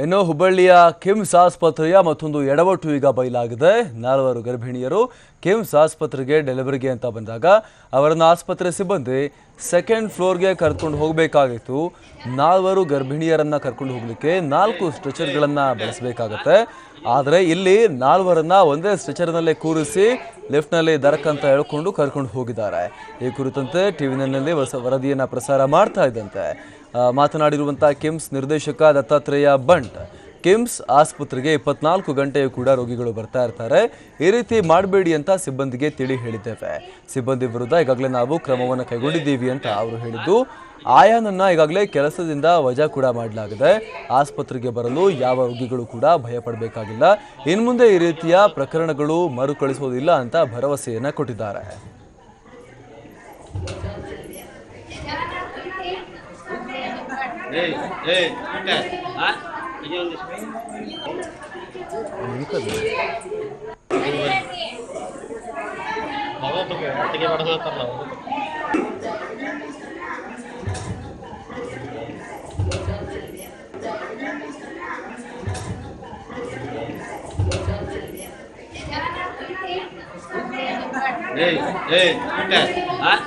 ಇನ್ನು ಹುಬ್ಬಳ್ಳಿಯ ಕಿಮ್ಸ್ ಆಸ್ಪತ್ರೆಯ ಮತ್ತೊಂದು ಎಡವಟ್ಟು ಈಗ ಬಯಲಾಗಿದೆ. 4 ಗರ್ಭಿಣಿಯರು ಕಿಮ್ಸ್ ಆಸ್ಪತ್ರೆಗೆ ಡೆಲಿವರಿಗೆ ಅಂತ ಬಂದಾಗ ಅವರನ್ನು ಆಸ್ಪತ್ರೆ ಸಿಬ್ಬಂದಿ ಸೆಕೆಂಡ್ ಫ್ಲೋರ್ಗೆ ಕರ್ಕೊಂಡು ಹೋಗಬೇಕಾಗಿತ್ತು. 4 ಗರ್ಭಿಣಿಯರನ್ನ ಕರ್ಕೊಂಡು ಹೋಗಲಿಕ್ಕೆ 4 ಸ್ಟ್ರೆಚರ್ಗಳನ್ನು ಬಳಸಬೇಕಾಗುತ್ತೆ. ಆದರೆ ಇಲ್ಲಿ 4ರನ್ನ ಒಂದೇ ಸ್ಟ್ರೆಚರ್ನಲ್ಲೇ ಕೂರಿಸಿ ಲಿಫ್ಟ್ನಲ್ಲಿ ದರಕ್ಕಂತ ಎಳ್ಕೊಂಡು ಕರ್ಕೊಂಡು ಹೋಗಿದ್ದಾರೆ. ಈ ಕುರಿತಂತೆ ಟಿವಿ9ನಲ್ಲಿ ವರದಿಯನ್ನು ಪ್ರಸಾರ ಮಾಡ್ತಾ ಇದ್ದಂತೆ ಮಾತನಾಡಿರುವಂಥ ಕಿಮ್ಸ್ ನಿರ್ದೇಶಕ ದತ್ತಾತ್ರೇಯ ಬಂಟ್, ಕಿಮ್ಸ್ ಆಸ್ಪತ್ರೆಗೆ 24 ಗಂಟೆಯೂ ಕೂಡ ರೋಗಿಗಳು ಬರ್ತಾ ಇರ್ತಾರೆ. ಈ ರೀತಿ ಮಾಡಬೇಡಿ ಅಂತ ಸಿಬ್ಬಂದಿಗೆ ತಿಳಿ ಹೇಳಿದ್ದೇವೆ. ಸಿಬ್ಬಂದಿ ವಿರುದ್ಧ ಈಗಾಗಲೇ ನಾವು ಕ್ರಮವನ್ನು ಕೈಗೊಂಡಿದ್ದೀವಿ ಅಂತ ಅವರು ಹೇಳಿದ್ದು. ಆಯಾನನ್ನ ಈಗಾಗಲೇ ಕೆಲಸದಿಂದ ವಜಾ ಕೂಡ ಮಾಡಲಾಗಿದೆ. ಆಸ್ಪತ್ರೆಗೆ ಬರಲು ಯಾವ ರೋಗಿಗಳು ಕೂಡ ಭಯ ಪಡಬೇಕಾಗಿಲ್ಲ. ಇನ್ನು ಮುಂದೆ ಈ ರೀತಿಯ ಪ್ರಕರಣಗಳು ಮರುಕಳಿಸೋದಿಲ್ಲ ಅಂತ ಭರವಸೆಯನ್ನು ಕೊಟ್ಟಿದ್ದಾರೆ. Hey, hey, okay. Huh?